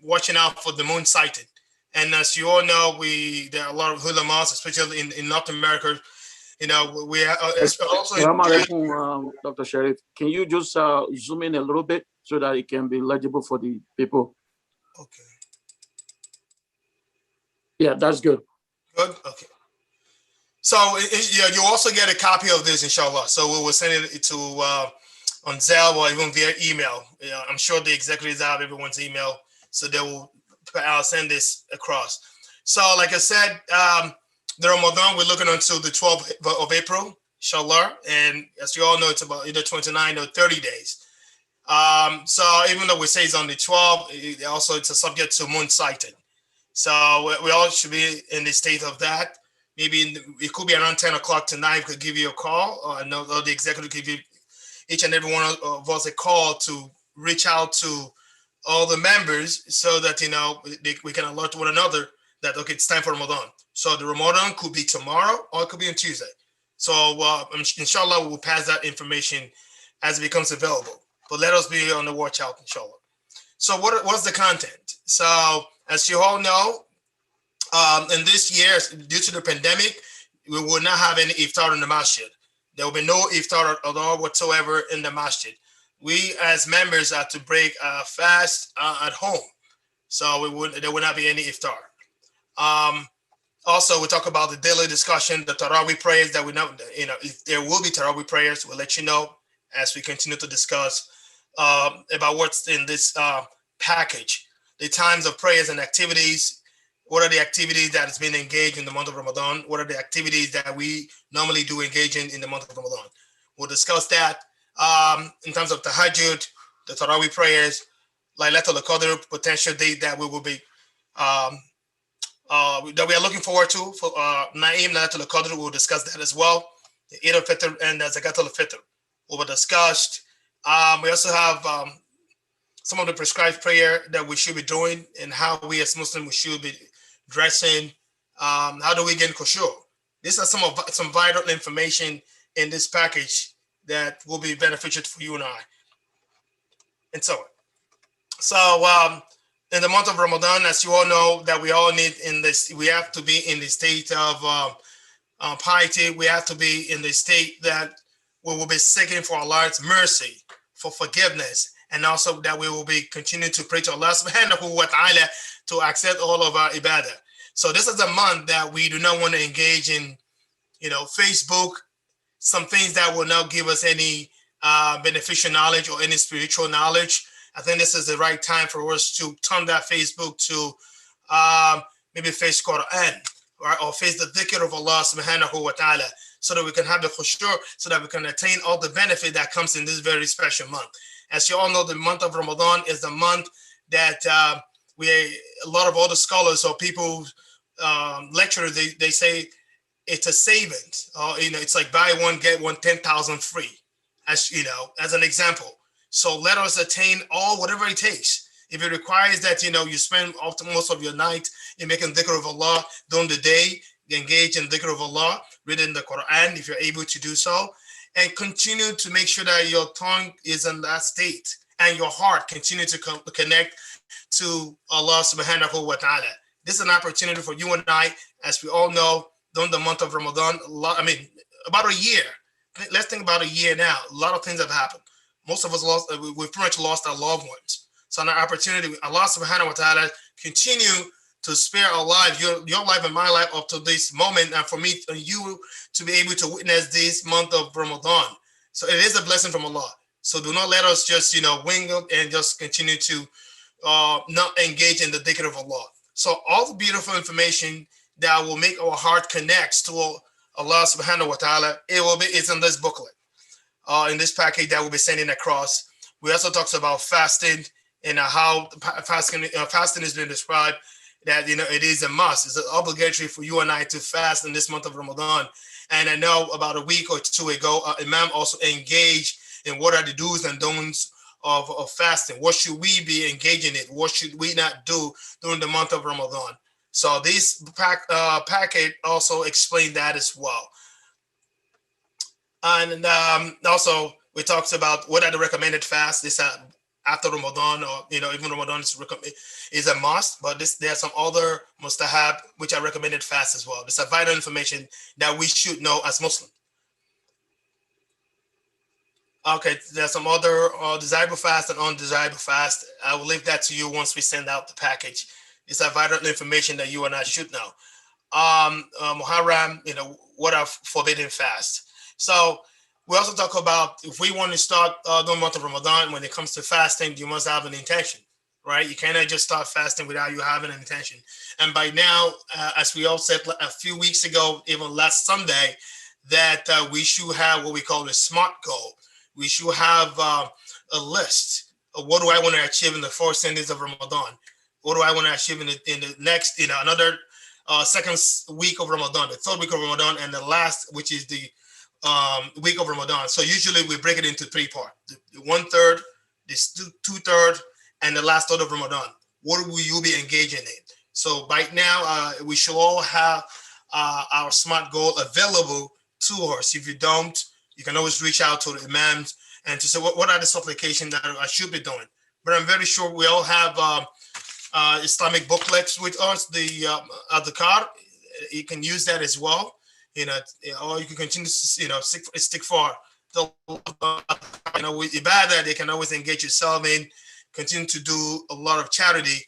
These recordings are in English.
watching out for the moon sighting. And as you all know, there are a lot of ulamas, especially in North America. We are also in. Assalamu alaikum, Dr. Sharif. Can you just zoom in a little bit so that it can be legible for the people? Okay. Yeah, that's good. Good. Okay. So you also get a copy of this, inshallah. So we will send it to on Zelle or even via email. I'm sure the executives have everyone's email, so they will send this across. So, like I said, the Ramadan, we're looking until the 12th of April, inshallah. And as you all know, it's about either 29 or 30 days. So even though we say it's on the 12th, it's a subject to moon sighting. So we all should be in the state of that. Maybe it could be around 10 o'clock tonight. We could give you a call, or the executive could give each and every one of us a call to reach out to all the members so that, we can alert one another that, okay, it's time for Ramadan. So the Ramadan could be tomorrow or it could be on Tuesday. So inshallah, we will pass that information as it becomes available. But let us be on the watch out, inshallah. So what's the content? So as you all know, in this year, due to the pandemic, we will not have any iftar in the masjid. There will be no iftar at all whatsoever in the masjid. We as members are to break a fast at home. So there will not be any iftar. Also, we talk about the daily discussion, the Tarawih prayers that we know, if there will be Tarawih prayers, we'll let you know as we continue to discuss about what's in this package. The times of prayers and activities. What are the activities that has been engaged in the month of Ramadan? What are the activities that we normally do engage in the month of Ramadan? We'll discuss that in terms of Tahajjud, the Tarawih prayers, Laylatul Qadr, potential date that we will be that we are looking forward to for Naim Laylatul Qadr. We'll discuss that as well. The Eid al-Fitr and the Zakatul Fitr will be discussed. We also have some of the prescribed prayer that we should be doing and how we as Muslims we should be dressing. How do we get khushu'? These are some vital information in this package that will be beneficial for you and I. And so on. So in the month of Ramadan, as you all know, that we all need we have to be in the state of piety. We have to be in the state that we will be seeking for Allah's mercy, for forgiveness, and also that we will be continuing to pray to Allah subhanahu wa ta'ala to accept all of our ibadah. So this is a month that we do not want to engage in, Facebook, some things that will not give us any beneficial knowledge or any spiritual knowledge. I think this is the right time for us to turn that Facebook to maybe face Quran, right? Or face the dhikr of Allah subhanahu wa ta'ala, so that we can have the khushu', so that we can attain all the benefit that comes in this very special month. As you all know, the month of Ramadan is the month that a lot of other scholars or people, lecturers, they say it's a savings. It's like buy one, get one, 10,000 free, as an example. So let us attain whatever it takes. If it requires that, you spend most of your night in making dhikr of Allah during the day, engage in dhikr of Allah, reading the Quran, if you're able to do so, and continue to make sure that your tongue is in that state and your heart continue to connect to Allah subhanahu wa ta'ala. This is an opportunity for you and I, as we all know, during the month of Ramadan, about a year. Let's think about a year now. A lot of things have happened. Most of us we've pretty much lost our loved ones. So an opportunity, Allah subhanahu wa ta'ala continue to spare our lives, your life and my life up to this moment, and for me and you to be able to witness this month of Ramadan. So it is a blessing from Allah. So do not let us just, wing up and just continue to not engage in the dhikr of Allah. So all the beautiful information that will make our heart connect to Allah subhanahu wa ta'ala, it's in this booklet, in this package that we'll be sending across. We also talked about fasting and how fasting has been described, that it is a must. It's obligatory for you and I to fast in this month of Ramadan. And I know about a week or two ago, Imam also engaged in what are the do's and don'ts of fasting. What should we be engaging in? What should we not do during the month of Ramadan? So this packet also explained that as well. And also we talked about what are the recommended fasts. These are after Ramadan, or even Ramadan is a must. But there are some other mustahab which I recommended fast as well. This is vital information that we should know as Muslims. Okay, there's some other desirable fast and undesirable fast. I will leave that to you once we send out the package. It's a vital information that you and I should know. Muharram, what are forbidden fast. So we also talk about if we want to start the month of Ramadan, when it comes to fasting, you must have an intention, right? You cannot just start fasting without you having an intention. And by now, as we all said a few weeks ago, even last Sunday, that we should have what we call a SMART goal. We should have a list of what do I want to achieve in the first 10 days of Ramadan? What do I want to achieve in the next, another second week of Ramadan, the third week of Ramadan, and the last, which is the week of Ramadan. So usually we break it into three parts: the 1/3, the 2/3, and the last third of Ramadan. What will you be engaging in? So right now, we should all have our SMART goal available to us. If you don't, you can always reach out to the imams and to say, what are the supplications that I should be doing? But I'm very sure we all have Islamic booklets with us, the Adhkar. You can use that as well, or you can continue to, stick for the, with ibadah. They can always engage yourself in, continue to do a lot of charity.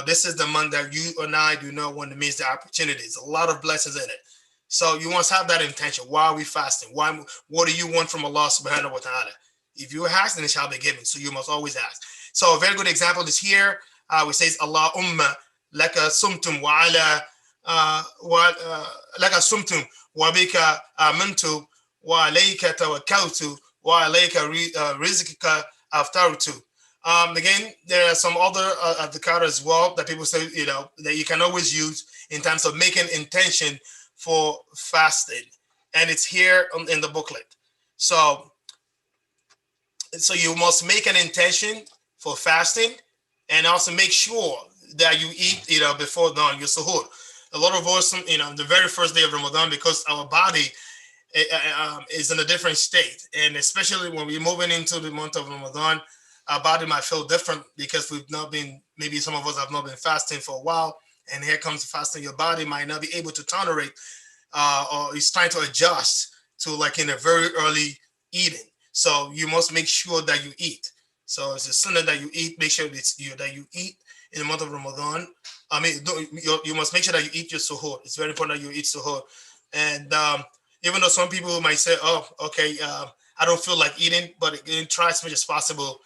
This is the month that you and I do not want to miss the opportunities. A lot of blessings in it. So you must have that intention. Why are we fasting? What do you want from Allah subhanahu wa ta'ala? If you ask, then it shall be given. So you must always ask. So a very good example is here. Which says, Allahumma laka sumtum wa ala laka sumtum wa bika amantu wa alayka tawakkaltu wa alayka rizqika aftartu. Again, there are some other adhkar as well that people say, that you can always use in terms of making intention for fasting, and it's here in the booklet. So you must make an intention for fasting, and also make sure that you eat, before dawn, your suhoor. A lot of us, the very first day of Ramadan, because our body is in a different state, and especially when we're moving into the month of Ramadan, our body might feel different because maybe some of us have not been fasting for a while, and here comes fasting. Your body might not be able to tolerate, or it's trying to adjust to in a very early eating. So you must make sure that you eat. So it's a sunnah that you eat. Make sure that you eat in the month of Ramadan. I mean, you must make sure that you eat your suhoor. It's very important that you eat suhoor. And even though some people might say, "Oh, okay, I don't feel like eating," but again, try as much as possible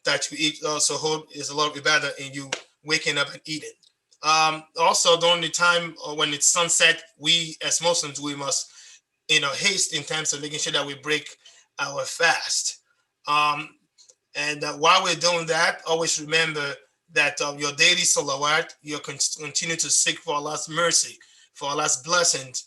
that you eat suhoor. Is a lot of ibadah in you waking up and eating. Also, during the time when it's sunset, we as Muslims, we must, haste in terms of making sure that we break our fast. And while we're doing that, always remember that your daily salawat, you continue to seek for Allah's mercy, for Allah's blessings,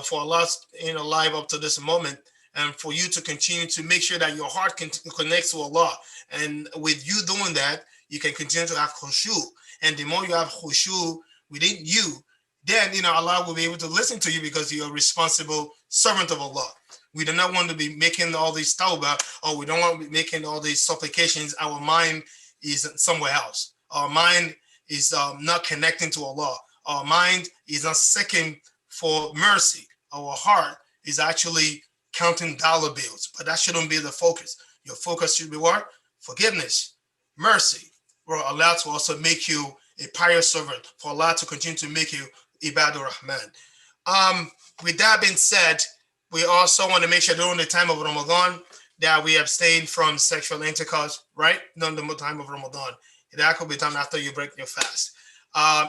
for Allah's life up to this moment, and for you to continue to make sure that your heart connects to Allah. And with you doing that, you can continue to have khushu. And the more you have khushu within you, then Allah will be able to listen to you because you're a responsible servant of Allah. We do not want to be making all these tawbah, or we don't want to be making all these supplications. Our mind is somewhere else. Our mind is not connecting to Allah. Our mind is not seeking for mercy. Our heart is actually counting dollar bills, but that shouldn't be the focus. Your focus should be what? Forgiveness, mercy, for Allah to also make you a pious servant, for Allah to continue to make you Ibadur Rahman. With that being said, we also want to make sure during the time of Ramadan that we abstain from sexual intercourse, right? During the time of Ramadan. That could be done after you break your fast.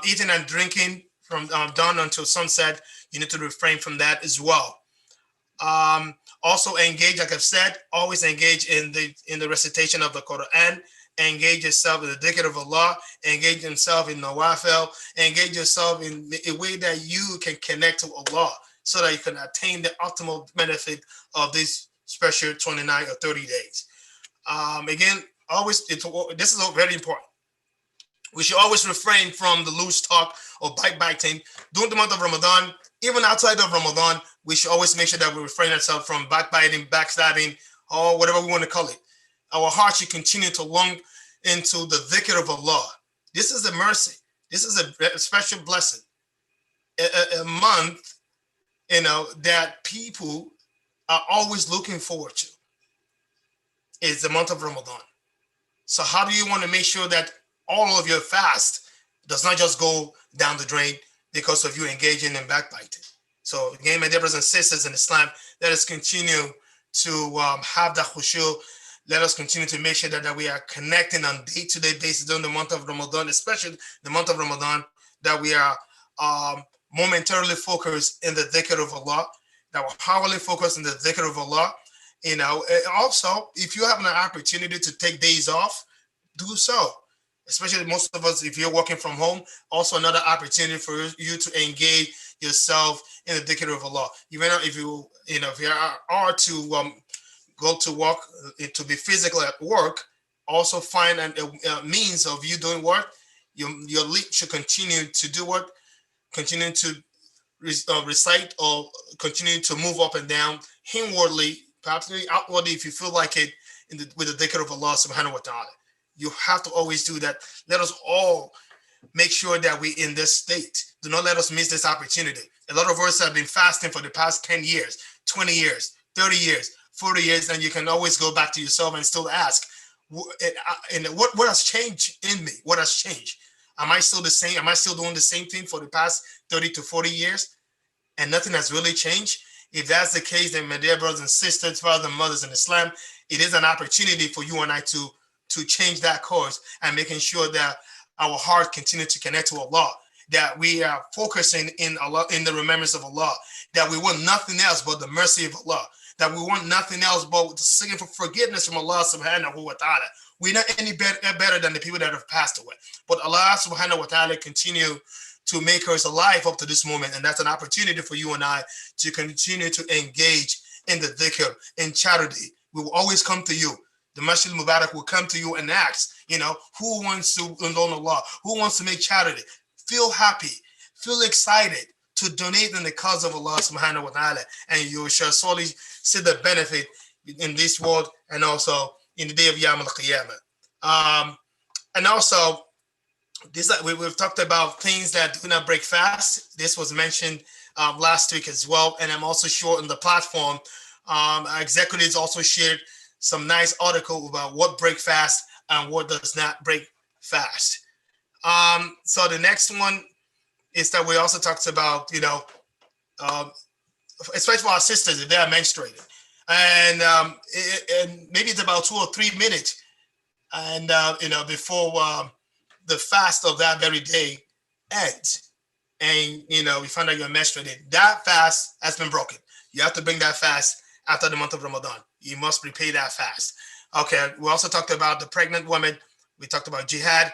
Eating and drinking from dawn until sunset, you need to refrain from that as well. Also engage, like I've said, always engage in the recitation of the Quran. Engage yourself in the dhikr of Allah. Engage yourself in nawafil. Engage yourself in a way that you can connect to Allah, so that you can attain the optimal benefit of this special 29 or 30 days. Again, this is very important. We should always refrain from the loose talk or backbiting during the month of Ramadan. Even outside of Ramadan, we should always make sure that we refrain ourselves from backbiting, backstabbing, or whatever we want to call it. our heart should continue to long into the dhikr of Allah. This is a mercy. This is a special blessing. A month, that people are always looking forward to is the month of Ramadan. So how do you want to make sure that all of your fast does not just go down the drain because of you engaging in backbiting? So again, my dear brothers and sisters in Islam, let us continue to have that khushu. Let us continue to make sure that we are connecting on day-to-day basis during the month of Ramadan, especially the month of Ramadan, that we are momentarily focused in the dhikr of Allah, that we're powerfully focused in the dhikr of Allah. Also, if you have an opportunity to take days off, do so. Especially most of us, if you're working from home, also another opportunity for you to engage yourself in the dhikr of Allah. Even if you are to go to work, to be physical at work, also find a means of you doing work. Your lead should continue to do work, continue to recite, or continue to move up and down inwardly, perhaps outwardly if you feel like it, with the dhikr of Allah subhanahu wa ta'ala. You have to always do that. Let us all make sure that we're in this state. Do not let us miss this opportunity. A lot of us have been fasting for the past 10 years, 20 years, 30 years, 40 years, and you can always go back to yourself and still ask, what has changed in me? What has changed? Am I still the same? Am I still doing the same thing for the past 30 to 40 years? And nothing has really changed? If that's the case, then my dear brothers and sisters, fathers and mothers in Islam, it is an opportunity for you and I to change that course and making sure that our heart continue to connect to Allah, that we are focusing in Allah, in the remembrance of Allah, that we want nothing else but the mercy of Allah, that we want nothing else but seeking for forgiveness from Allah subhanahu wa ta'ala. We're not any better than the people that have passed away. But Allah subhanahu wa ta'ala continue to make us alive up to this moment. And that's an opportunity for you and I to continue to engage in the dhikr, in charity. We will always come to you. The Masjid Mubarak will come to you and ask, who wants to learn Allah? Who wants to make charity? Feel happy, feel excited to donate in the cause of Allah subhanahu wa ta'ala. And you shall solely see the benefit in this world and also in the day of Yawm al-Qiyamah. And also, we've talked about things that do not break fast. This was mentioned last week as well. And I'm also sure on the platform, our executives also shared some nice article about what break fast and what does not break fast. So the next one is that we also talked about, especially for our sisters, if they are menstruating. And maybe it's about 2 or 3 minutes and, before the fast of that very day ends. And, we find out you're menstruating. That fast has been broken. You have to bring that fast after the month of Ramadan. You must repay that fast. Okay, we also talked about the pregnant woman. We talked about jihad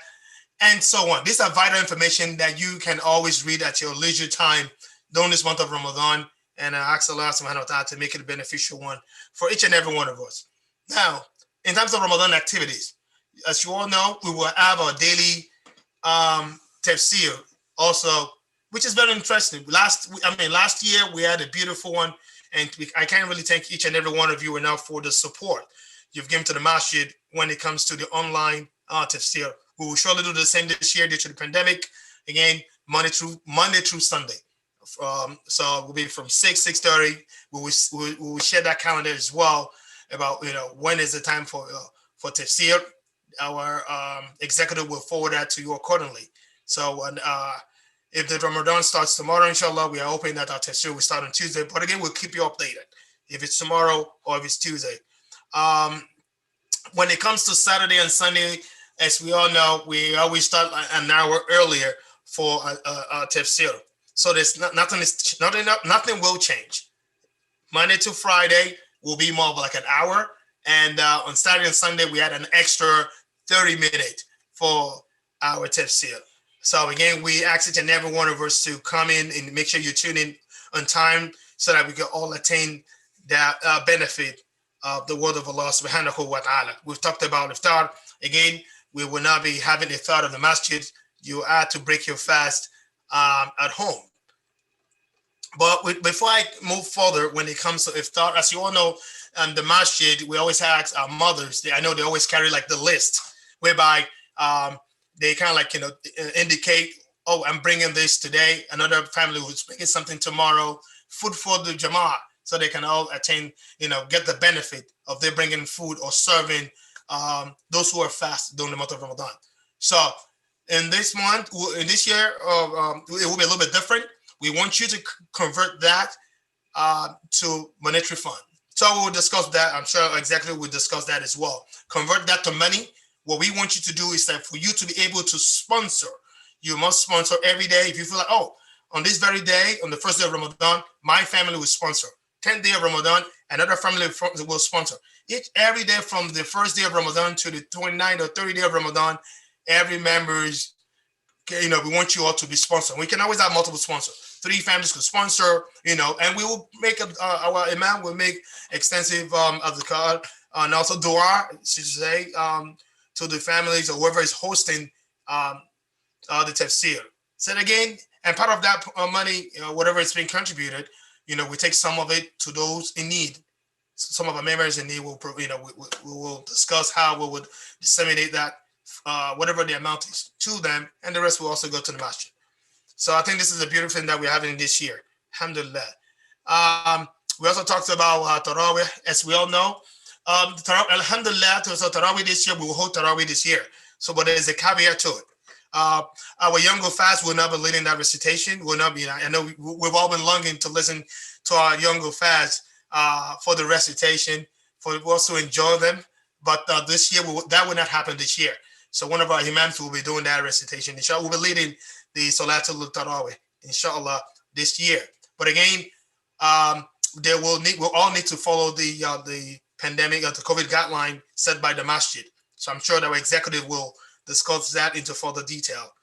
and so on. These are vital information that you can always read at your leisure time during this month of Ramadan. And I ask Allah subhanahu wa ta'ala to make it a beneficial one for each and every one of us. Now, in terms of Ramadan activities, as you all know, we will have our daily tafsir also, which is very interesting. Last year we had a beautiful one. And I can't really thank each and every one of you enough for the support you've given to the masjid when it comes to the online tafsir. We will surely do the same this year due to the pandemic. Again, Monday through Sunday. So we'll be from 6:30. We will share that calendar as well about when is the time for tafsir. Our executive will forward that to you accordingly. So if the Ramadan starts tomorrow, inshallah, we are hoping that our tafsir will start on Tuesday. But again, we'll keep you updated if it's tomorrow or if it's Tuesday. When it comes to Saturday and Sunday, as we all know, we always start an hour earlier for tafsir. So there's nothing will change. Monday to Friday will be more of like an hour. And on Saturday and Sunday, we had an extra 30 minutes for our tafsir. So again, we ask each and every one of us to come in and make sure you tune in on time so that we can all attain that benefit of the word of Allah subhanahu wa ta'ala. We've talked about iftar. Again, we will not be having iftar of the masjid. You are to break your fast at home. But before I move further, when it comes to iftar, as you all know, the masjid, we always ask our mothers. I know they always carry like the list, whereby they kind of like indicate, oh, I'm bringing this today. Another family who's bringing something tomorrow. Food for the Jama'ah, so they can all attain, get the benefit of their bringing food or serving those who are fast during the month of Ramadan. So in this month, in this year, it will be a little bit different. We want you to convert that to monetary fund. So we'll discuss that. I'm sure exactly we'll discuss that as well. Convert that to money. What we want you to do is that for you to be able to sponsor, you must sponsor every day. If you feel like, oh, on this very day, on the first day of Ramadan, my family will sponsor. 10th day of Ramadan, another family will sponsor. Every day from the first day of Ramadan to the 29th or 30th day of Ramadan, every members, we want you all to be sponsored. We can always have multiple sponsors. 3 families could sponsor, and we will make our imam will make extensive adhkar and also dua, say, to the families or whoever is hosting the tafsir. So again, and part of that money, whatever is being contributed, we take some of it to those in need. Some of our members in need will, we will discuss how we would disseminate that, whatever the amount is, to them, and the rest will also go to the masjid. So I think this is a beautiful thing that we're having this year. Alhamdulillah. We also talked about Tarawih, as we all know. Alhamdulillah, so Tarawih this year, we will hold Tarawih this year. So, but there's a caveat to it. Our younger fast will not be leading that recitation. Will not be. I know we've all been longing to listen to our younger fast for the recitation, for us to enjoy them. But this year, that will not happen this year. So one of our imams will be doing that recitation. Inshallah, we'll be leading the Salatul Tarawih, inshallah, this year. But again, we'll all need to follow the pandemic or the COVID guideline set by the masjid. So I'm sure that our executive will discuss that into further detail.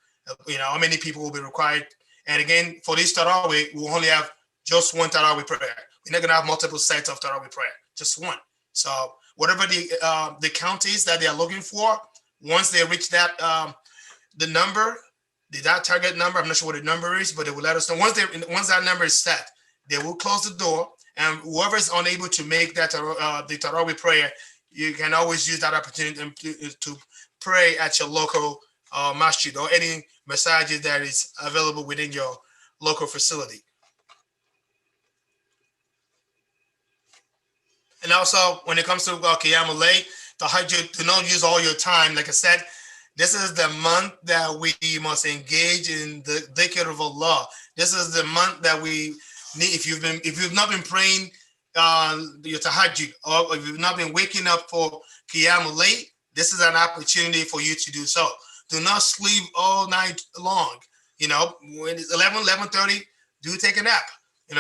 How many people will be required. And again, for this Tarawih, we'll only have just one Tarawih prayer. We're not going to have multiple sets of Tarawih prayer, just one. So whatever the count is that they are looking for, once they reach that, the number, that target number, I'm not sure what the number is, but they will let us know. Once that number is set, they will close the door, and whoever is unable to make that the Tarawih prayer, you can always use that opportunity to pray at your local masjid or any masajid that is available within your local facility. And also, when it comes to Qiyamul Layl, Tahajjud, do not use all your time. Like I said, this is the month that we must engage in the dhikr of Allah. This is the month that we need. If you've not been praying your Tahajjud, or if you've not been waking up for Qiyamul Layl, this is an opportunity for you to do so. Do not sleep all night long. When it's 11:30, do take a nap.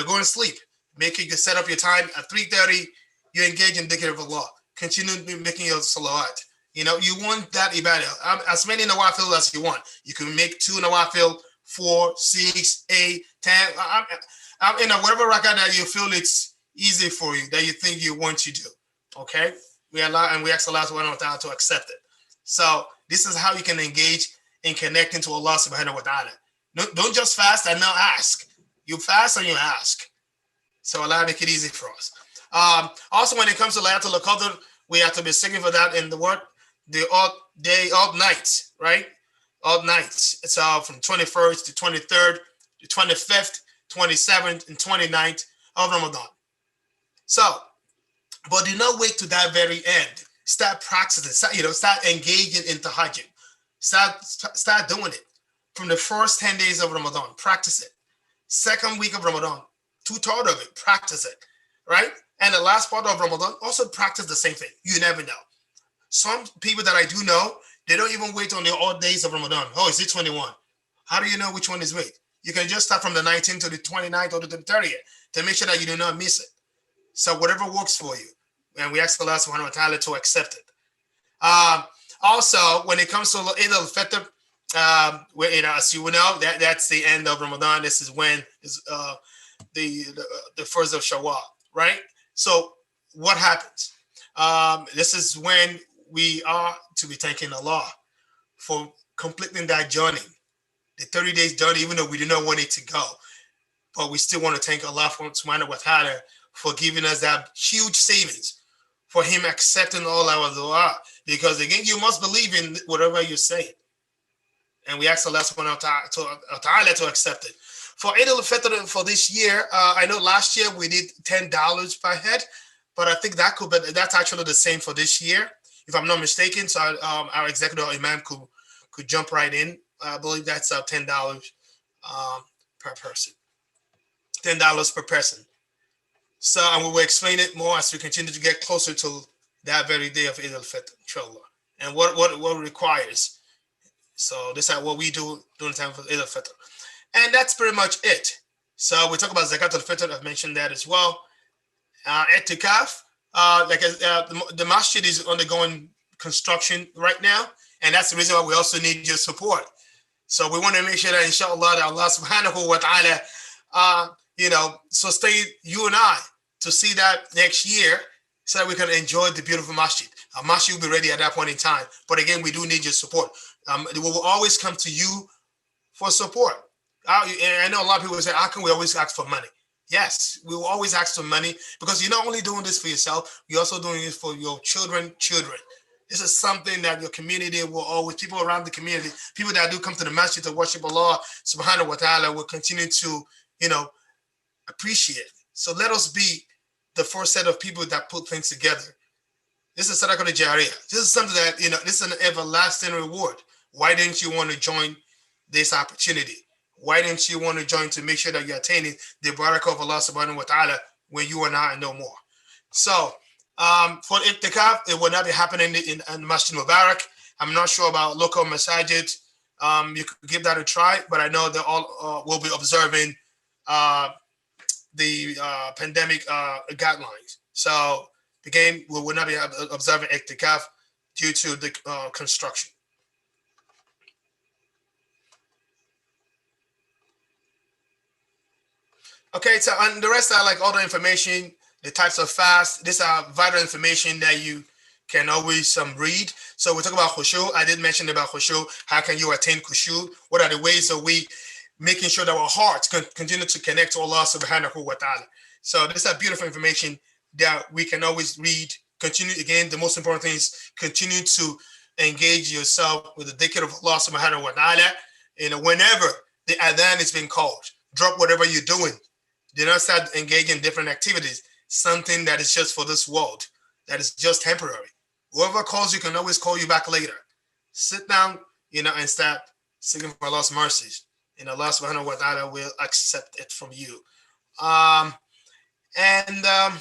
Go and sleep. Make it set up your time at 3:30. You engage in dhikr of Allah. Continue making your salawat. You want that ibadah. As many nawafil as you want. You can make 2 nawafil, 4, 6, 8, 10. Whatever rakah that you feel it's easy for you, that you think you want to do. Okay? We ask Allah subhanahu wa ta'ala to accept it. So this is how you can engage in connecting to Allah subhanahu wa ta'ala. Don't just fast and not ask. You fast and you ask. So Allah make it easy for us. Also, when it comes to Laylatul Qadr, we have to be singing for that in the odd nights, right? Odd nights. It's from 21st to 23rd, to 25th, 27th, and 29th of Ramadan. So, but do not wait to that very end. Start practicing. Start engaging in Tahajjud. Start doing it. From the first 10 days of Ramadan, practice it. Second week of Ramadan, 2/3 of it, practice it, right? And the last part of Ramadan, also practice the same thing. You never know. Some people that I do know, they don't even wait on the odd days of Ramadan. Oh, is it 21? How do you know which one is which? You can just start from the 19th to the 29th or to the 30th to make sure that you do not miss it. So whatever works for you. And we ask Allah subhanahu wa ta'ala to accept it. Also, when it comes to Eid al-Fitr, as you know, that's the end of Ramadan. This is when the first of Shawwal, right? So what happens? This is when we are to be thanking Allah for completing that journey, the 30 days journey, even though we do not want it to go. But we still want to thank Allah subhanahu wa ta'ala for giving us that huge savings for him accepting all our dua. Because again, you must believe in whatever you say. And we ask Allah subhanahu wa ta'ala to accept it. For Eid al-Fitr for this year, I know last year we did $10 per head, but I think that's actually the same for this year, if I'm not mistaken. So our executive imam could jump right in. I believe that's $10 per person. $10 per person. So, and we will explain it more as we continue to get closer to that very day of Eid al-Fitr, inshallah, and what it requires. So this is what we do during the time of Eid al-Fitr. And that's pretty much it. So we talk about Zakat al-Fitr. I've mentioned that as well. Etikaf, the masjid is undergoing construction right now. And that's the reason why we also need your support. So we want to make sure that inshallah that Allah subhanahu wa ta'ala, sustain you and I to see that next year so that we can enjoy the beautiful masjid. Our masjid will be ready at that point in time. But again, we do need your support. We will always come to you for support. I know a lot of people say, how can we always ask for money? Yes, we will always ask for money because you're not only doing this for yourself, you're also doing it for your children. This is something that your community will always, people around the community, people that do come to the masjid to worship Allah subhanahu wa ta'ala will continue to, appreciate. So let us be the first set of people that put things together. This is Sadaqah Jariyah. This is something that, this is an everlasting reward. Why didn't you want to join this opportunity? Why didn't you want to join to make sure that you're attaining the barakah of Allah subhanahu wa ta'ala when you and I know more? So for Iktikaf, it will not be happening in Masjid Mubarak. I'm not sure about local masajid. You could give that a try, but I know they all will be observing the pandemic guidelines. So again, we will not be observing Iktikaf due to the construction. Okay, so on the rest are like all the information, the types of fast. These are vital information that you can always read. So we talk about khushu. I did mention about khushu. How can you attain khushu? What are the ways that we making sure that our hearts can continue to connect to Allah subhanahu wa ta'ala? So this is beautiful information that we can always read. Continue, again, the most important thing is continue to engage yourself with the dhikr of Allah subhanahu wa ta'ala. Whenever the adhan is being called, drop whatever you're doing. Do not start engaging in different activities, something that is just for this world, that is just temporary. Whoever calls you can always call you back later. Sit down, and start seeking for Allah's mercies. And Allah subhanahu wa ta'ala will accept it from you. And I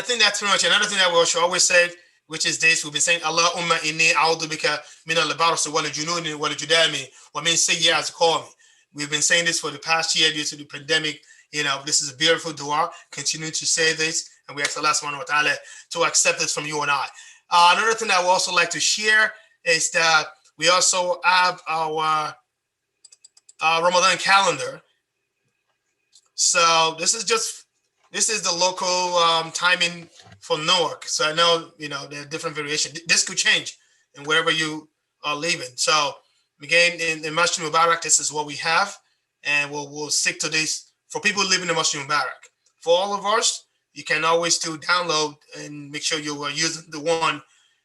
think that's pretty much another thing that we should always say, which is this: we've been saying, Allahumma inni a'udhu bika min al-barasi wal jununi wal judami wa min sayyi'ati qawmi. We've been saying this for the past year due to the pandemic. This is a beautiful dua. Continue to say this, and we ask Allah subhanahu wa ta'ala to accept this from you and I. Another thing I would also like to share is that we also have our Ramadan calendar. So this is the local timing for Newark. So I know, there are different variations. This could change in wherever you are living. So again, in Masjid Mubarak, this is what we have, and we'll stick to this for people living in Masjid Mubarak. For all of us, you can always still download and make sure you are using the one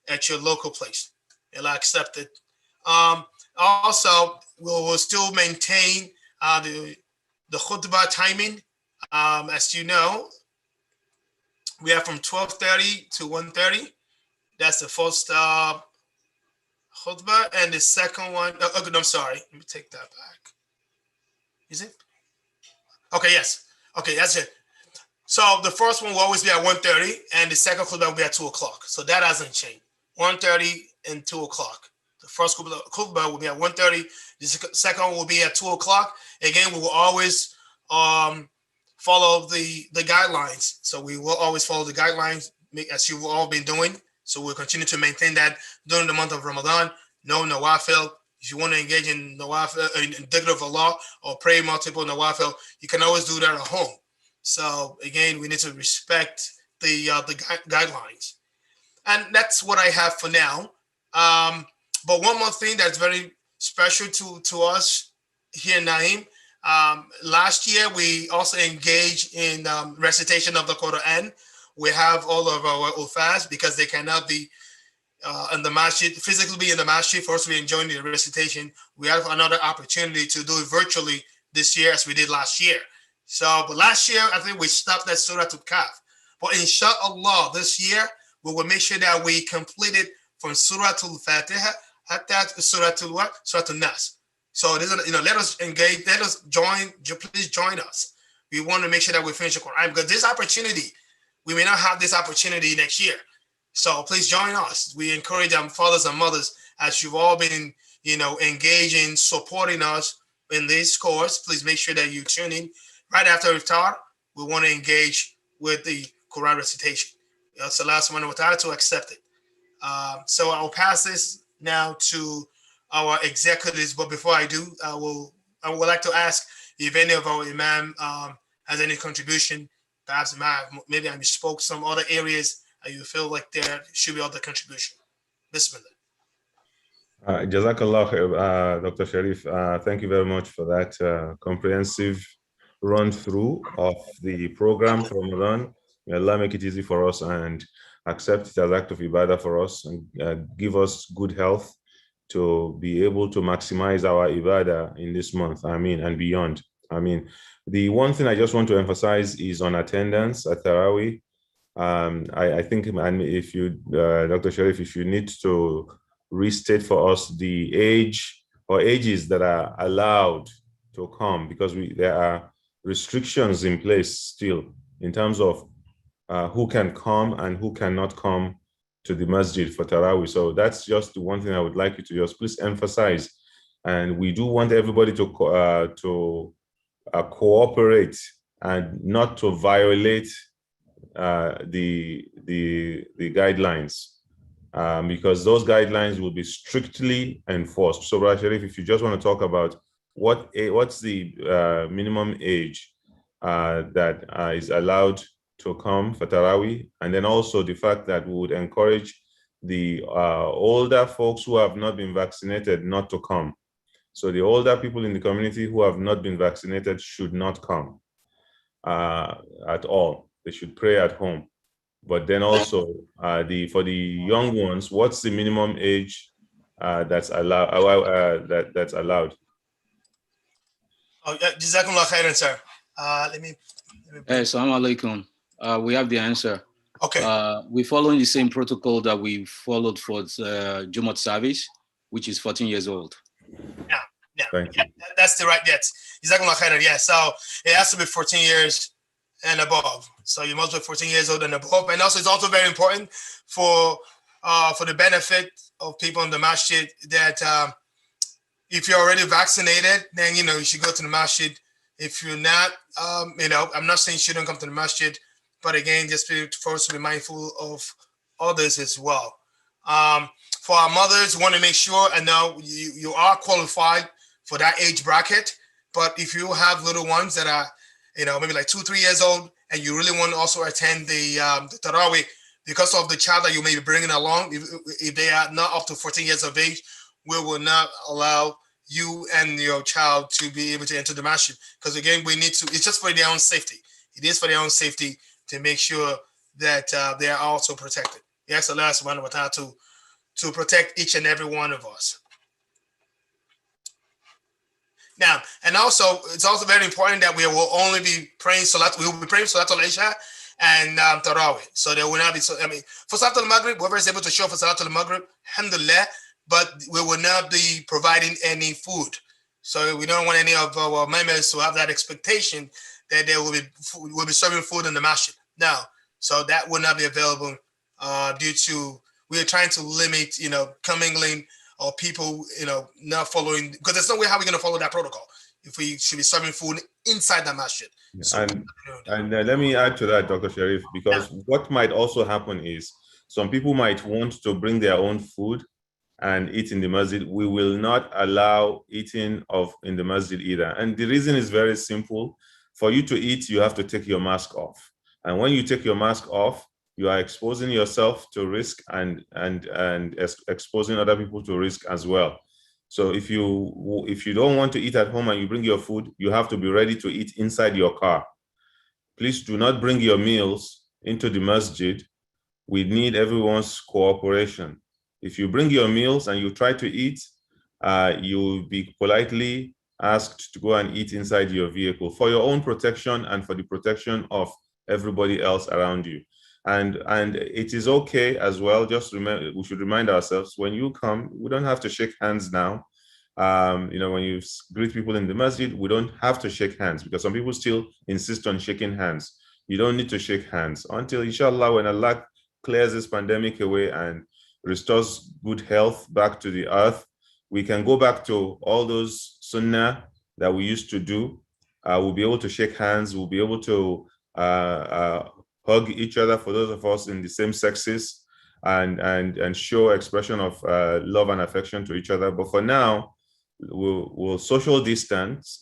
at your local place. It'll accept it. Also, we'll still maintain the khutbah timing. As you know, we have from 12:30 to 1:30. That's the first khutbah, and the second one, I'm sorry, let me take that back. Is it? Okay, yes. Okay, that's it. So the first one will always be at 1:30, and the second khutbah will be at 2 o'clock. So that hasn't changed. 1:30 and 2 o'clock. The first khutbah will be at 1:30. The second one will be at 2 o'clock. Again, we will always follow the guidelines. So we will always follow the guidelines as you've all been doing. So we'll continue to maintain that during the month of Ramadan. No nawafil. If you want to engage in nawafil, in dhikr of Allah, or pray multiple nawafil, you can always do that at home. So again, we need to respect the guidelines. And that's what I have for now. But one more thing that's very special to us here in Naim. Last year, we also engaged in recitation of the Quran. we have all of our ufas because they cannot be in the masjid, physically be in the masjid for us to be enjoying the recitation. We have another opportunity to do it virtually this year as we did last year. So, but last year, I think we stopped at Surah Al-Kahf. But inshallah, this year, we will make sure that we complete it from Surah Al-Fatiha to Surah Al-what? Surah Al-Nas. So, let us engage, let us join, please join us. We want to make sure that we finish the Quran because this opportunity, we may not have this opportunity next year. So please join us. We encourage our fathers and mothers, as you've all been, engaging, supporting us in this course. Please make sure that you tune in right after iftar. We want to engage with the Quran recitation. It's the last one to accept it. So I'll pass this now to our executives. But before I do, I would like to ask if any of our imam has any contribution. Perhaps maybe I misspoke some other areas. You feel like there should be other contribution. Bismillah. Jazakallah, Dr. Sharif. Thank you very much for that comprehensive run through of the program for Ramadan. May Allah make it easy for us and accept it as act of ibadah for us and give us good health to be able to maximize our ibadah in this month, and beyond. The one thing I just want to emphasize is on attendance at Tarawih. I think, and if you, Dr. Sharif, if you need to restate for us the age or ages that are allowed to come, because there are restrictions in place still in terms of who can come and who cannot come to the masjid for Tarawih. So that's just the one thing I would like you to just please emphasize. And we do want everybody to cooperate and not to violate the guidelines, because those guidelines will be strictly enforced. So, Brother Sharif, if you just want to talk about what's the minimum age that is allowed to come for Tarawih, and then also the fact that we would encourage the older folks who have not been vaccinated not to come. So the older people in the community who have not been vaccinated should not come at all. They should pray at home. But then also for the young ones, what's the minimum age that's allowed? That's allowed. Oh, Jazakumullah khairan, sir. Let me. Hey, assalamu alaikum. We have the answer. Okay. We're following the same protocol that we followed for Jumat service, which is 14 years old. Yeah, that's the right. Yes, Jazakumullah khairan. Yeah, so it has to be 14 years and above. So you must be 14 years old and above. And also, it's also very important for the benefit of people in the masjid that if you're already vaccinated, then you should go to the masjid. If you're not, I'm not saying you shouldn't come to the masjid, but again, just for us to be mindful of others as well. For our mothers, want to make sure, and now you are qualified for that age bracket. But if you have little ones that are, maybe like 2-3 years old, and you really want to also attend the Tarawih, because of the child that you may be bringing along, if they are not up to 14 years of age, we will not allow you and your child to be able to enter the masjid. Because again, we need to, it's just for their own safety. It is for their own safety to make sure that they are also protected. We ask Allah subhanahu wa ta'ala to protect each and every one of us. Now, and also, it's also very important that we will only be praying Salat, we will be praying Salat al-Isha and Tarawih. So there will not be, for Salat al-Maghrib, whoever is able to show for Salat al-Maghrib, alhamdulillah, but we will not be providing any food. So we don't want any of our members to have that expectation that they will be serving food in the masjid. Now, so that will not be available due to, we are trying to limit, commingling or people, not following, because there's no way how we're going to follow that protocol if we should be serving food inside the masjid. So, and let me add to that, Dr. Sharif, because what might also happen is some people might want to bring their own food and eat in the masjid. We will not allow eating in the masjid either. And the reason is very simple. For you to eat, you have to take your mask off. And when you take your mask off, you are exposing yourself to risk and exposing other people to risk as well. So if you don't want to eat at home and you bring your food, you have to be ready to eat inside your car. Please do not bring your meals into the masjid, we need everyone's cooperation. If you bring your meals and you try to eat, you'll be politely asked to go and eat inside your vehicle for your own protection and for the protection of everybody else around you. And it is okay as well. Just remember, we should remind ourselves, when you come, we don't have to shake hands now. When you greet people in the masjid, we don't have to shake hands, because some people still insist on shaking hands. You don't need to shake hands until, inshallah, when Allah clears this pandemic away and restores good health back to the earth, we can go back to all those sunnah that we used to do. We'll be able to shake hands. We'll be able to hug each other, for those of us in the same sexes, and show expression of love and affection to each other. But for now, we'll social distance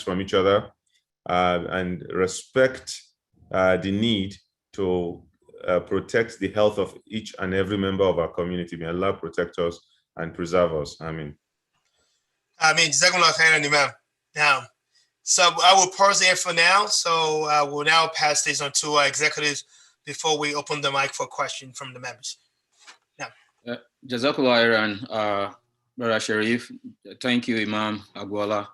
from each other, and respect the need to protect the health of each and every member of our community. May Allah protect us and preserve us. Ameen. Jazakumullah khairan, Imam. Now, so I will pause there for now. So we'll now pass this on to our executives before we open the mic for questions from the members. Now, Jazakallah khairan, Brother Sharif. Thank you, Imam Agwala.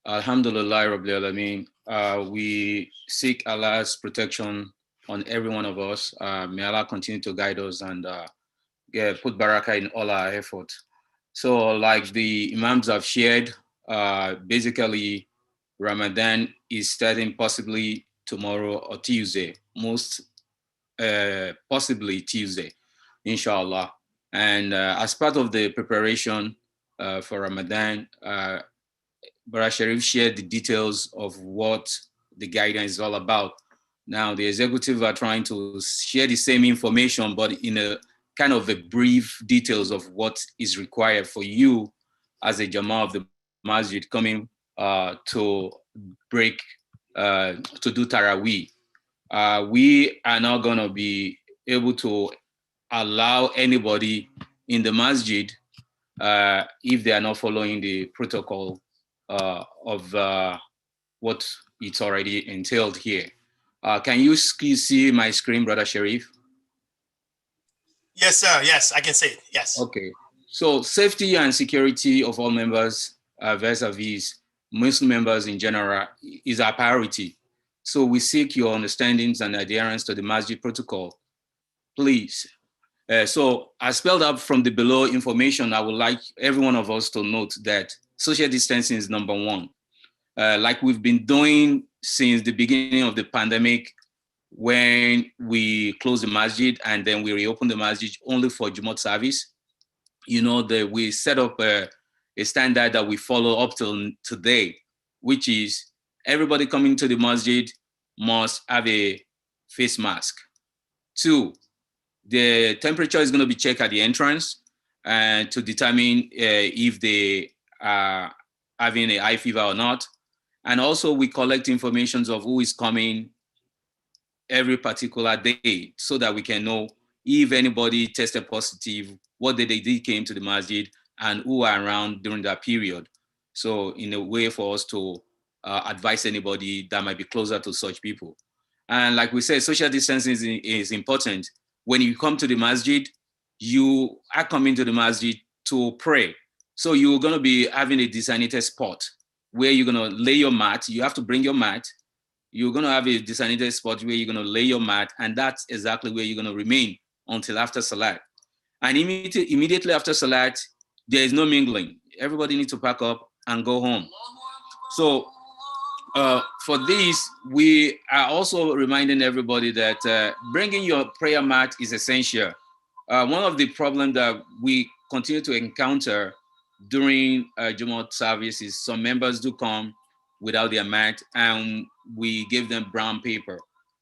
Alhamdulillah Rabbil Alameen. We seek Allah's protection on every one of us. May Allah continue to guide us and put barakah in all our effort. So like the Imams have shared, basically Ramadan is starting possibly tomorrow or Tuesday, most possibly Tuesday, inshallah. And as part of the preparation for Ramadan, Brother Sharif shared the details of what the guidance is all about. Now, the executive are trying to share the same information, but in a kind of a brief details of what is required for you as a Jama'ah of the Masjid coming to break, to do Taraweeh. We are not going to be able to allow anybody in the Masjid if they are not following the protocol of what it's already entailed here. Can you see my screen, Brother Sharif? Yes, sir. Yes, I can see it. Yes. Okay. So safety and security of all members, vis-a-vis Muslim members in general, is our priority. So we seek your understandings and adherence to the Masjid protocol, please. So as spelled out from the below information, I would like every one of us to note that social distancing is number one. Like we've been doing since the beginning of the pandemic, when we closed the masjid and then we reopened the masjid only for Jumat service. You know, that we set up a standard that we follow up till today, which is everybody coming to the masjid must have a face mask. 2, the temperature is going to be checked at the entrance and to determine if they are having a high fever or not. And also we collect information of who is coming every particular day so that we can know if anybody tested positive, what day they came to the masjid, and who are around during that period. So in a way for us to advise anybody that might be closer to such people. And like we said, social distancing is important. When you come to the masjid, you are coming to the masjid to pray. So you're going to be having a designated spot where you're going to lay your mat. You have to bring your mat. You're going to have a designated spot where you're going to lay your mat, and that's exactly where you're going to remain until after Salat. And immediately after Salat, there is no mingling. Everybody needs to pack up and go home. So for this, we are also reminding everybody that bringing your prayer mat is essential. One of the problems that we continue to encounter during Jumat service is some members do come without their mat, and we give them brown paper.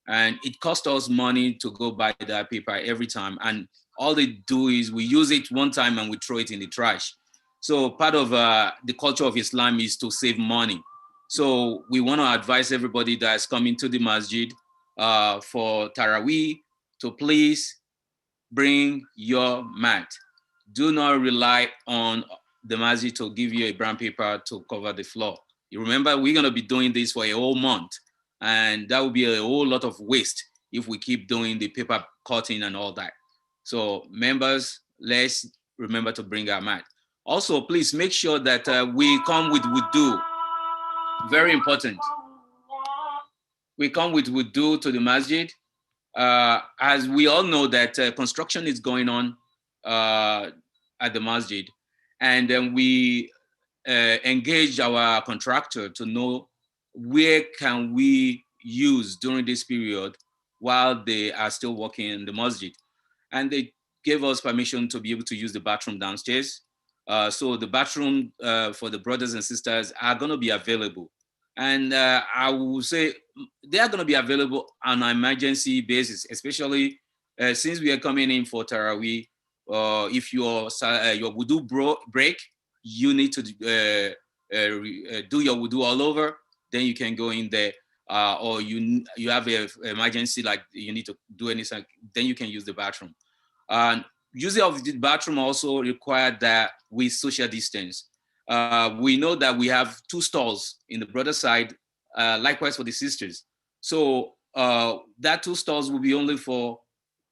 And it costs us money to go buy that paper every time. And all they do is we use it one time and we throw it in the trash. So part of the culture of Islam is to save money. So we want to advise everybody that's coming to the masjid for Taraweeh to please bring your mat. Do not rely on the masjid to give you a brown paper to cover the floor. You remember, we're going to be doing this for a whole month, and that will be a whole lot of waste if we keep doing the paper cutting and all that. So members, let's remember to bring our mat. Also, please make sure that we come with wudu. Very important. We come with wudu to the masjid. As we all know that construction is going on at the masjid, and then we engage our contractor to know where can we use during this period while they are still working in the masjid. And they gave us permission to be able to use the bathroom downstairs. So the bathroom for the brothers and sisters are going to be available. And I will say they are going to be available on an emergency basis, especially since we are coming in for Taraweeh. If your wudu break, you need to do your wudu all over, then you can go in there. Or you have an emergency, like you need to do anything, then you can use the bathroom. Using of the bathroom also required that we social distance. We know that we have 2 stalls in the brother side, likewise for the sisters. So that 2 stalls will be only for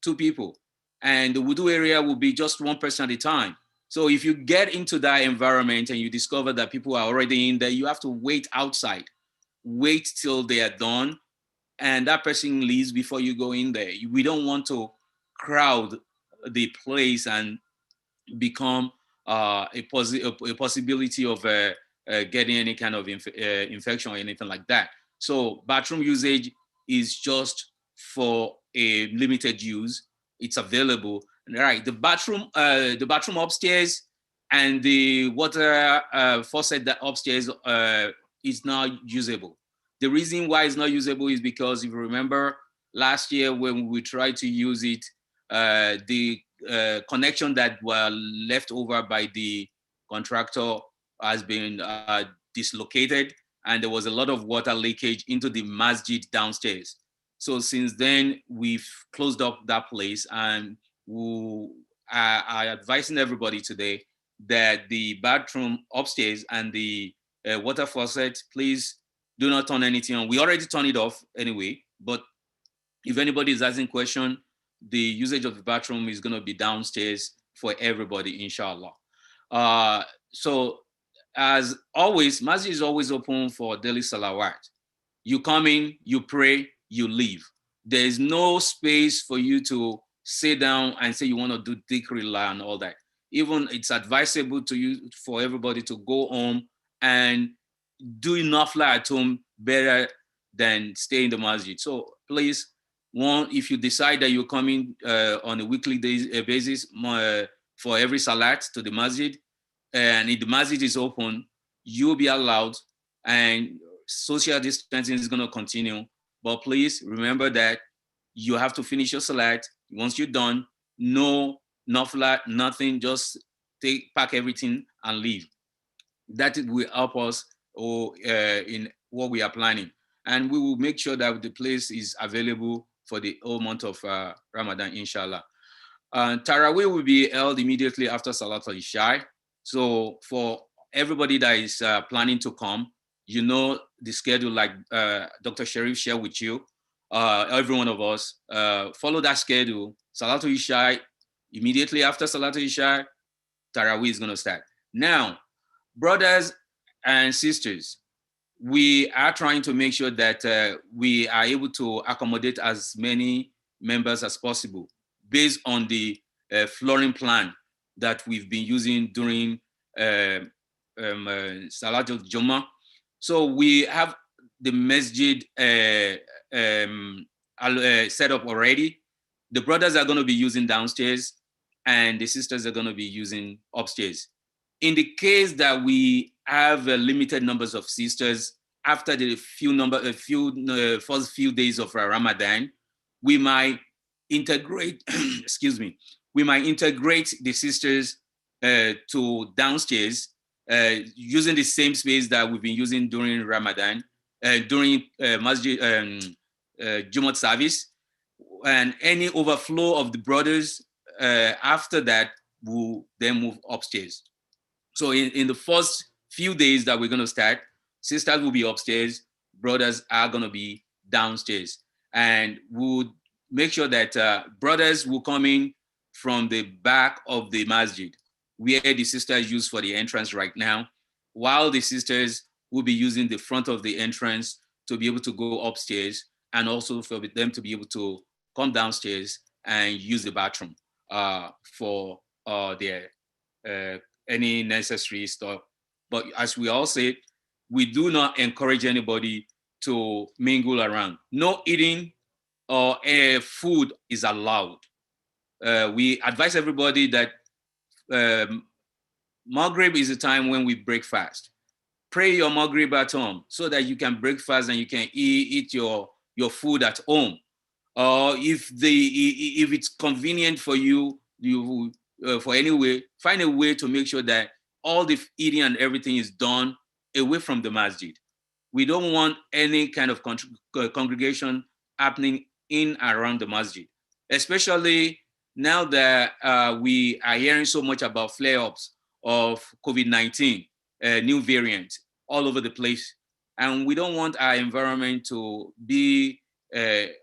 2 people, and the wudu area will be just 1 person at a time. So if you get into that environment and you discover that people are already in there, you have to wait outside, wait till they are done, and that person leaves before you go in there. We don't want to crowd the place and become a possibility of getting any kind of infection or anything like that. So bathroom usage is just for a limited use. It's available. Right, the bathroom upstairs and the water faucet that upstairs is not usable. The reason why it's not usable is because, if you remember last year when we tried to use it, the connection that were left over by the contractor has been dislocated, and there was a lot of water leakage into the masjid downstairs. So since then, we've closed up that place, and we are advising everybody today that the bathroom upstairs and the water faucet, please do not turn anything on. We already turned it off anyway, but if anybody is asking question, the usage of the bathroom is going to be downstairs for everybody, inshallah. So as always, masjid is always open for daily salawat. You come in, you pray, you leave. There is no space for you to sit down and say you want to do dhikrullah and all that. Even it's advisable to you for everybody to go home and do nafla at home better than stay in the masjid. So please, one, if you decide that you're coming on a weekly basis for every salat to the masjid, and if the masjid is open, you'll be allowed, and social distancing is going to continue. But please remember that you have to finish your salat. Once you're done, no nafla, nothing, just pack everything and leave. That will help us in what we are planning. And we will make sure that the place is available for the whole month of Ramadan, inshallah. Taraweeh will be held immediately after Salatul Isha. So for everybody that is planning to come, you know the schedule like Dr. Sharif shared with you. Every one of us, follow that schedule. Salatul Isha, immediately after Salatul Isha, Taraweeh is going to start. Now, brothers and sisters, we are trying to make sure that we are able to accommodate as many members as possible based on the flooring plan that we've been using during Salatul Jummah. So we have the masjid set up already. The brothers are going to be using downstairs, and the sisters are going to be using upstairs. In the case that we have limited numbers of sisters, after the first few days of Ramadan, we might integrate, excuse me, we might integrate the sisters to downstairs using the same space that we've been using during Ramadan, during Masjid Jumat service, and any overflow of the brothers after that will then move upstairs. So in the first few days that we're going to start, sisters will be upstairs, brothers are going to be downstairs. And we'll make sure that brothers will come in from the back of the masjid, where the sisters use for the entrance right now, while the sisters will be using the front of the entrance to be able to go upstairs, and also for them to be able to come downstairs and use the bathroom for their any necessary stuff. But as we all said, we do not encourage anybody to mingle around. No eating or food is allowed. We advise everybody that Maghrib is the time when we break fast. Pray your Maghrib at home so that you can break fast and you can eat your food at home. Or if it's convenient for you, for any way, find a way to make sure that all the eating and everything is done away from the masjid. We don't want any kind of congregation happening in around the masjid, especially now that we are hearing so much about flare-ups of COVID-19, new variant all over the place. And we don't want our environment to be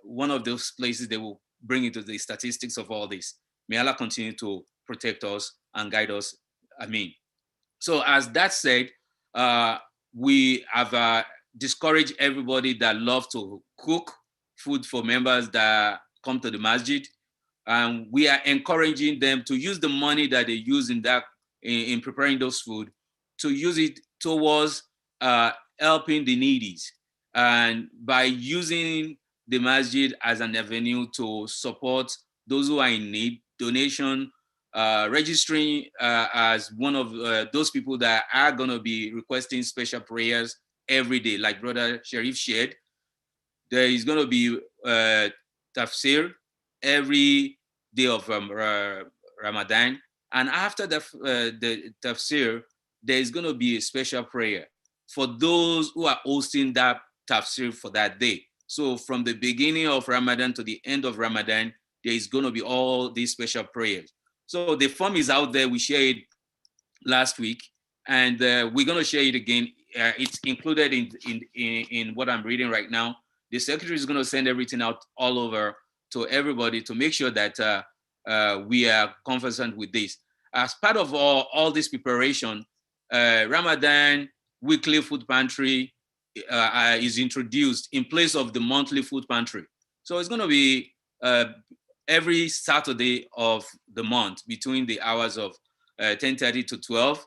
one of those places that will bring into the statistics of all this. May Allah continue to protect us and guide us. Ameen. So as that said, we have discouraged everybody that loves to cook food for members that come to the masjid. And we are encouraging them to use the money that they use in preparing those food, to use it towards helping the needies. And by using the masjid as an avenue to support those who are in need, donation, registering as one of those people that are going to be requesting special prayers every day, like Brother Sharif shared. There is going to be tafsir every day of Ramadan. And after the tafsir, there is going to be a special prayer for those who are hosting that tafsir for that day. So from the beginning of Ramadan to the end of Ramadan, there is going to be all these special prayers. So the form is out there. We shared it last week, and we're going to share it again. It's included in what I'm reading right now. The secretary is going to send everything out all over to everybody to make sure that we are conversant with this. As part of all this preparation, Ramadan weekly food pantry is introduced in place of the monthly food pantry. So it's going to be every Saturday of the month between the hours of 10:30 to 12.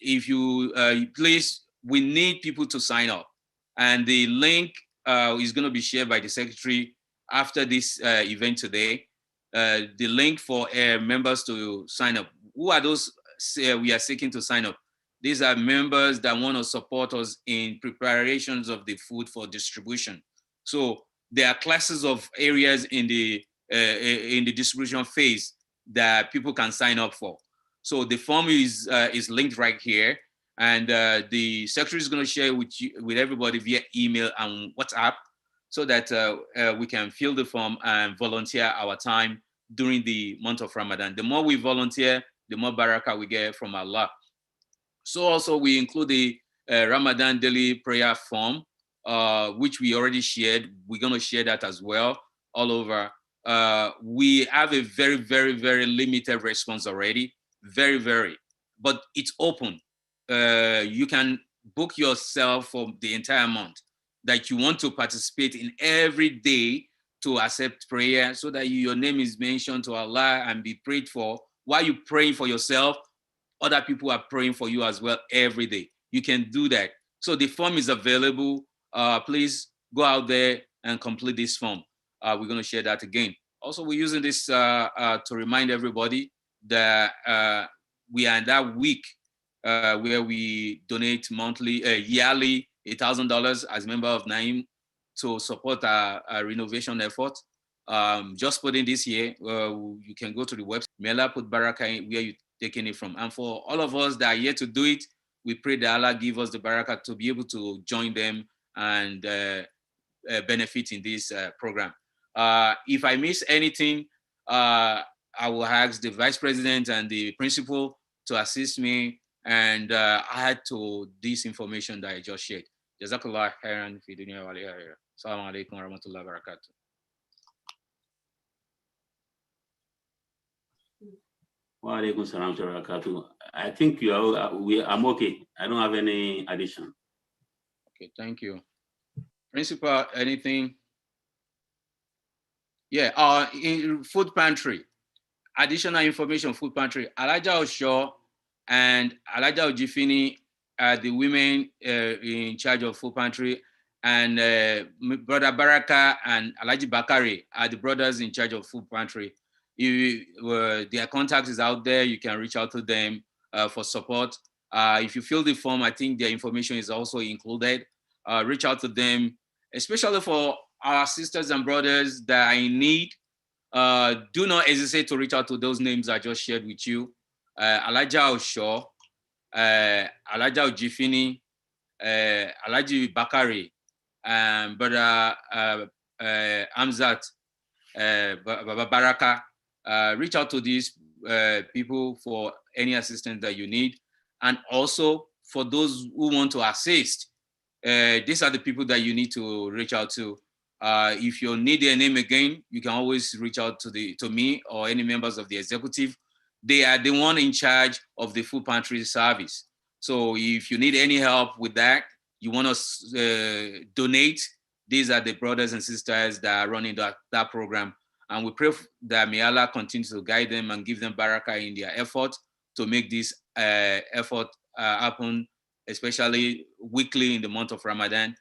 If you please, we need people to sign up, and the link is going to be shared by the secretary after this event today. The link for members to sign up. Who are those we are seeking to sign up? These are members that want to support us in preparations of the food for distribution. So there are classes of areas in the distribution phase that people can sign up for. So the form is linked right here, and the secretary is going to share with everybody via email and WhatsApp, so that we can fill the form and volunteer our time during the month of Ramadan. The more we volunteer, the more barakah we get from Allah. So also we include the Ramadan daily prayer form, which we already shared. We're going to share that as well all over. We have a very, very, very limited response already. Very, very, but it's open. You can book yourself for the entire month that you want to participate in every day to accept prayer, so that your name is mentioned to Allah and be prayed for. While you're praying for yourself, other people are praying for you as well every day. You can do that. So the form is available. Please go out there and complete this form. We're going to share that again. Also, we're using this to remind everybody that we are in that week where we donate yearly $1,000 as a member of Naim to support our renovation effort. Just put in this year, you can go to the website. May Allah put barakah where you're taking it from. And for all of us that are here to do it, we pray that Allah give us the barakah to be able to join them and benefit in this program. If I miss anything, I will ask the vice president and the principal to assist me and add to this information that I just shared. Jazakallah khairan fi dunya wal akhirah. Assalamu alaikum wa rahmatullahi wa barakatuh. Wa alaikum salam wa barakatuh. I think I'm okay. I don't have any addition. Okay, thank you. Principal, anything? Yeah, in food pantry, additional information, food pantry. Alaja Osho and Alaja Ojifini are the women in charge of food pantry, and Brother Baraka and Alaji Bakari are the brothers in charge of food pantry. Their contact is out there. You can reach out to them for support. If you fill the form, I think their information is also included. Reach out to them, especially for our sisters and brothers that are in need. Do not hesitate to reach out to those names I just shared with you. Alaja Osho, Alaja Ojifini, Alaji Bakari, and Brother Amzat, Baba Baraka. Reach out to these people for any assistance that you need. And also for those who want to assist, these are the people that you need to reach out to. If you need their name again, you can always reach out to me or any members of the executive. They are the one in charge of the food pantry service. So if you need any help with that, you want to donate, these are the brothers and sisters that are running that program. And we pray that may Allah continue to guide them and give them barakah in their effort to make this effort happen, especially weekly in the month of Ramadan.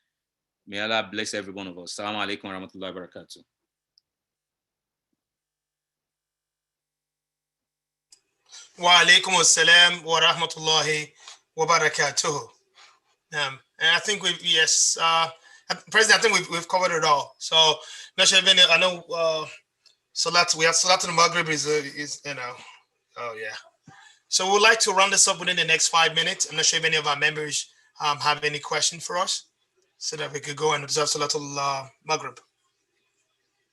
May Allah bless every one of us. Assalamu alaikum wa rahmatullahi wa barakatuh. Wa alaikum assalam wa rahmatullahi wa barakatuh. And I think President, I think we've covered it all. So, I know Salat, we have Salat al-Maghrib is oh yeah. So we'd like to round this up within the next 5 minutes. I'm not sure if any of our members have any question for us, so that we could go and observe Salat al-Maghrib.